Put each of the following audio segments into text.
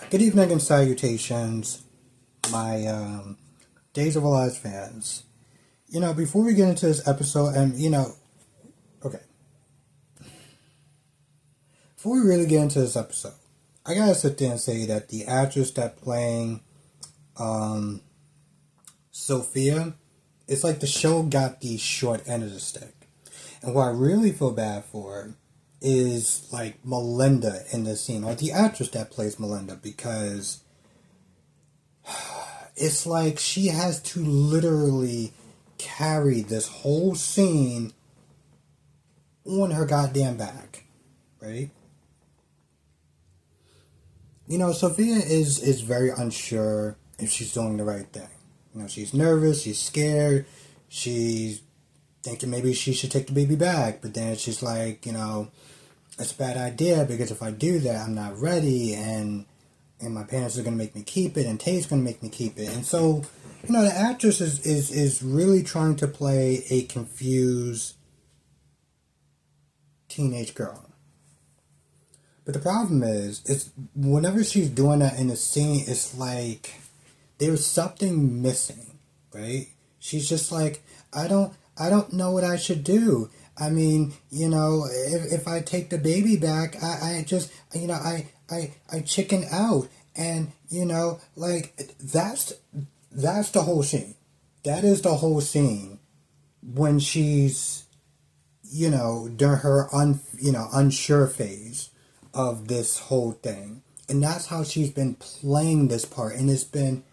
Good evening and salutations, my Days of Our Lives fans. Before we get into this episode, okay, before we really get into this episode, I gotta sit there and say that the actress that playing um, Sophia, it's like the show got the short end of the stick. And what I really feel bad for is like Melinda in this scene, or the actress that plays Melinda, because it's like she has to literally carry this whole scene on her goddamn back, right? Sophia is very unsure if she's doing the right thing. She's nervous, she's scared, she's thinking maybe she should take the baby back, but then she's like, it's a bad idea because if I do that, I'm not ready, and my parents are going to make me keep it, and Tay's going to make me keep it. And so, the actress is really trying to play a confused teenage girl. But the problem is, it's whenever she's doing that in the scene, it's like there's something missing, right? She's just like, I don't know what I should do. I mean, if I take the baby back, I just, I chicken out. And, like, that's the whole scene. That is the whole scene when she's, during her, unsure phase of this whole thing. And that's how she's been playing this part. And it's been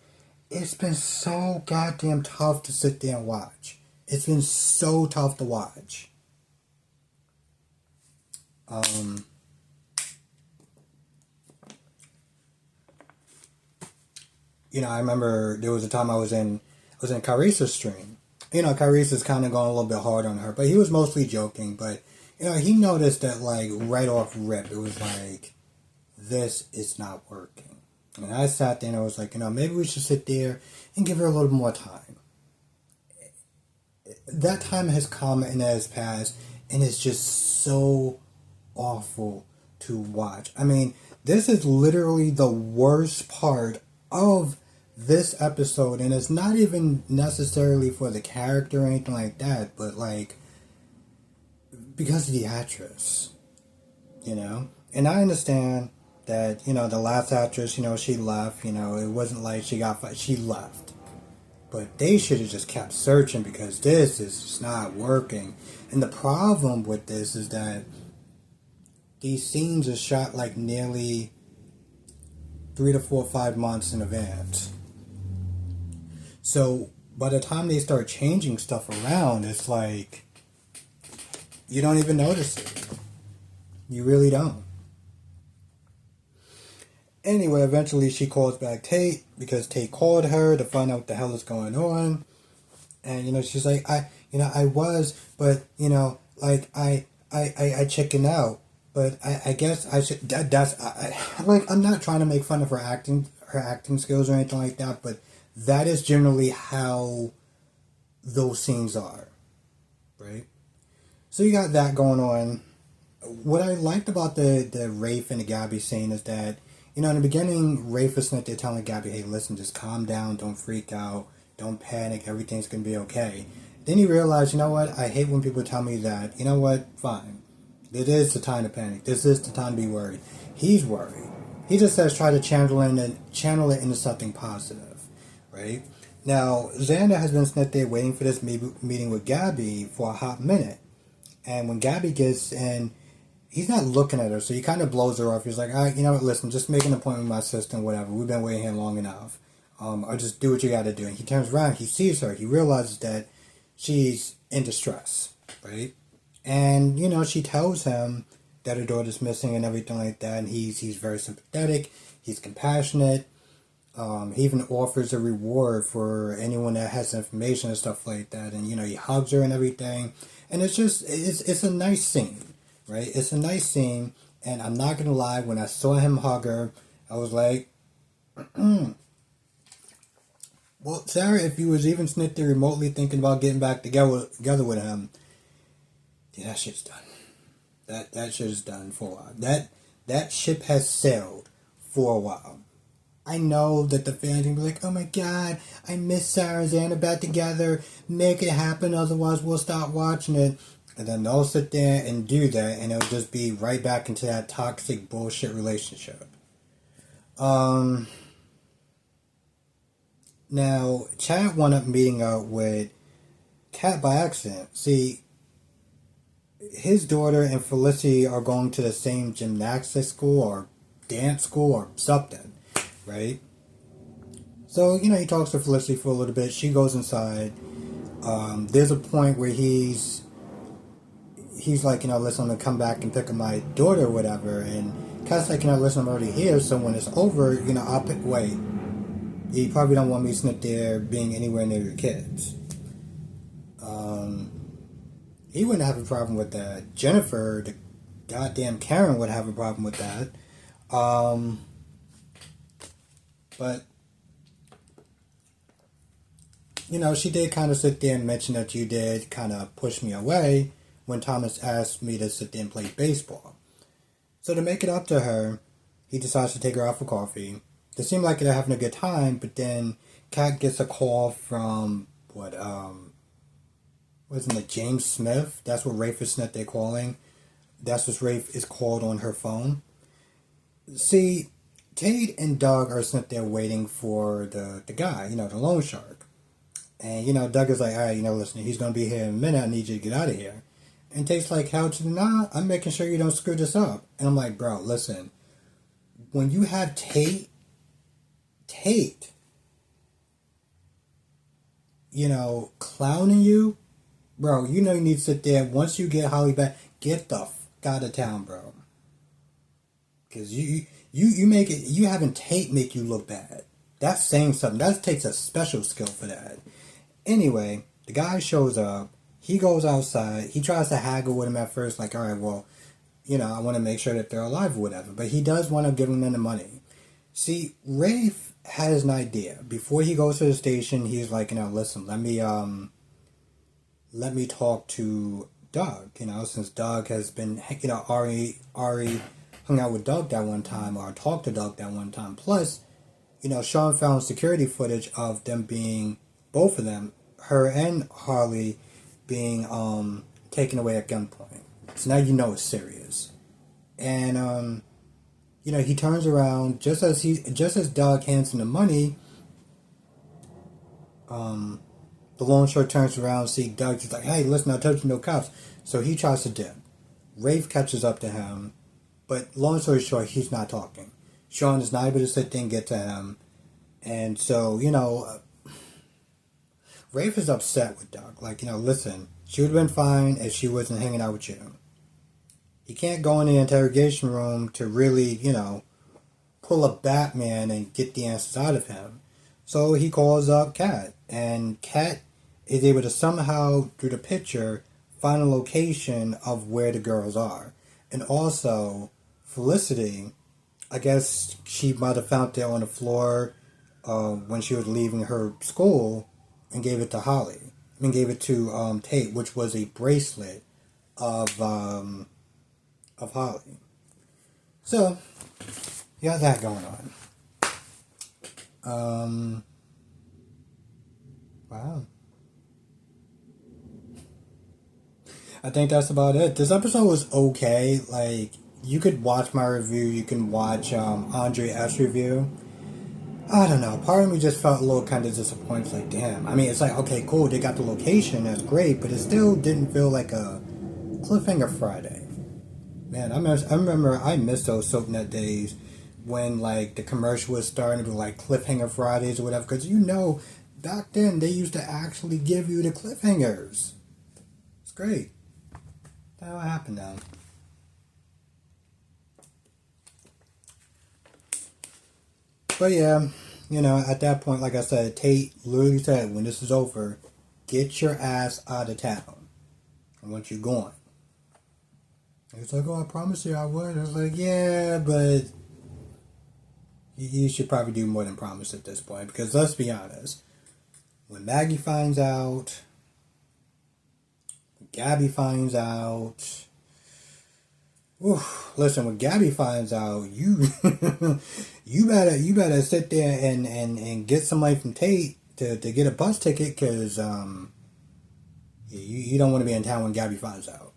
so goddamn tough to sit there and watch. It's been so tough to watch. I remember there was a time I was in Carice's stream. Carice's kind of going a little bit hard on her, but he was mostly joking. But he noticed that like right off rip, it was like, this is not working. And I sat there and I was like, maybe we should sit there and give her a little more time. That time has come and has passed, and it's just so awful to watch. I mean, this is literally the worst part of this episode, and it's not even necessarily for the character or anything like that, but like because of the actress, And I understand that the last actress, she left. It wasn't like she left. But they should have just kept searching because this is just not working. And the problem with this is that these scenes are shot like nearly 3 to 4 or 5 months in advance. So by the time they start changing stuff around, it's like you don't even notice it. You really don't. Anyway, eventually she calls back Tate because Tate called her to find out what the hell is going on. And, she's like, I was, but, like, I chickened out. But I guess I should, I'm not trying to make fun of her acting skills or anything like that, but that is generally how those scenes are, right? So you got that going on. What I liked about the Rafe and the Gabby scene is that, in the beginning, Rafe was sitting there telling Gabby, hey, listen, just calm down, don't freak out, don't panic, everything's going to be okay. Then he realized, you know what, I hate when people tell me that, you know what, fine. It is the time to panic. This is the time to be worried. He's worried. He just says try to channel it into something positive, right? Now, Xander has been sitting there waiting for this meeting with Gabby for a hot minute. And when Gabby gets in, he's not looking at her, so he kind of blows her off. He's like, all right, you know what, listen, just make an appointment with my sister, whatever. We've been waiting here long enough. Or just do what you got to do. And he turns around, he sees her, he realizes that she's in distress, right? And, she tells him that her daughter's missing and everything like that, and he's very sympathetic, he's compassionate. He even offers a reward for anyone that has information and stuff like that, and, he hugs her and everything. And it's a nice scene. Right? It's a nice scene, and I'm not gonna lie, when I saw him hug her, I was like, well, Sarah, if you was even sitting there remotely thinking about getting back together with him, yeah, that shit's done. That shit is done for a while. That ship has sailed for a while. I know that the fans will be like, oh my god, I miss Sarah and Xander back together. Make it happen, otherwise we'll stop watching it. And then they'll sit there and do that, and it'll just be right back into that toxic bullshit relationship. Um, Now, Chad wound up meeting up with Kat by accident. See, his daughter and Felicity are going to the same gymnastics school or dance school or something, right? So, he talks to Felicity for a little bit. She goes inside. There's a point where he's like, listen, I'm going to come back and pick up my daughter or whatever. And Kat's like, listen, I'm already here. So when it's over, I'll pick, wait. You probably don't want me sitting there being anywhere near your kids. He wouldn't have a problem with that. Jennifer, the goddamn Karen, would have a problem with that. But, she did kind of sit there and mention that you did kind of push me away when Thomas asked me to sit there and play baseball. So to make it up to her, he decides to take her out for coffee. They seem like they're having a good time, but then Kat gets a call from, wasn't it James Smith? That's what Rafe is that they're calling. That's what Rafe is called on her phone. See, Tate and Doug are sitting there waiting for the guy, the loan shark. And, Doug is like, all right, listen, he's going to be here in a minute. I need you to get out of here. And Tate's like, how to, nah, I'm making sure you don't screw this up. And I'm like, bro, listen, when you have Tate, clowning you, bro, you need to sit there. Once you get Holly back, get the fuck out of town, bro. Because you make it, you having Tate make you look bad. That's saying something. That takes a special skill for that. Anyway, the guy shows up. He goes outside. He tries to haggle with him at first, like, all right, well, I want to make sure that they're alive or whatever. But he does want to give them the money. See, Rafe has an idea. Before he goes to the station, he's like, listen, let me talk to Doug, since Doug has been, Ari hung out with Doug that one time, or talked to Doug that one time. Plus, Sean found security footage of them being, both of them, her and Harley, being taken away at gunpoint. So now it's serious. And he turns around just as Doug hands him the money. The loan shark turns around, see Doug. He's like, "Hey, listen, I told you no cops." So he tries to dip. Rafe catches up to him, but long story short, he's not talking. Sean is not able to sit there and get to him, and so Rafe is upset with Doug. Like, listen, she would have been fine if she wasn't hanging out with you. You can't go in the interrogation room to really, pull a Batman and get the answers out of him. So he calls up Kat, and Kat is able to somehow, through the picture, find a location of where the girls are. And also, Felicity, I guess she might have found it on the floor when she was leaving her school, and gave it to Holly. Gave it to Tate, which was a bracelet of Holly. So, you got that going on. Wow. I think that's about it. This episode was okay. Like, you could watch my review. You can watch Andre S. review. I don't know. Part of me just felt a little kind of disappointed. Like, damn. I mean, it's like, okay, cool. They got the location. That's great. But it still didn't feel like a cliffhanger Friday. Man, I remember I missed those SoapNet days when, like, the commercial was starting to be like cliffhanger Fridays or whatever. Because, back then they used to actually give you the cliffhangers. It's great. What happened now? But yeah, at that point, like I said, Tate literally said, when this is over, get your ass out of town. I want you gone. He's like, oh, I promise you I would. I was like, yeah, but you should probably do more than promise at this point. Because let's be honest, when Maggie finds out, when Gabby finds out, Oof, listen, when Gabby finds out, you you better sit there and get some money from Tate to get a bus ticket, because you don't want to be in town when Gabby finds out.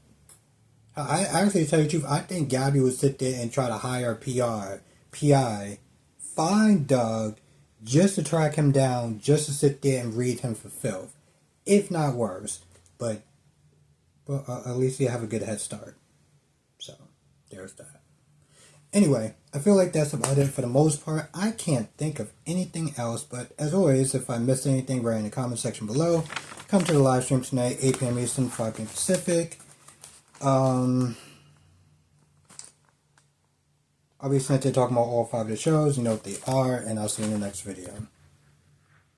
I actually, to tell you the truth, I think Gabby would sit there and try to hire a PI, find Doug just to track him down, just to sit there and read him for filth, if not worse. But at least you have a good head start. So there's that. Anyway, I feel like that's about it for the most part. I can't think of anything else, but as always, if I missed anything, write in the comment section below. Come to the live stream tonight, 8 p.m. Eastern, 5 p.m. Pacific. I'll be sent to talking about all 5 of the shows, you know what they are, and I'll see you in the next video.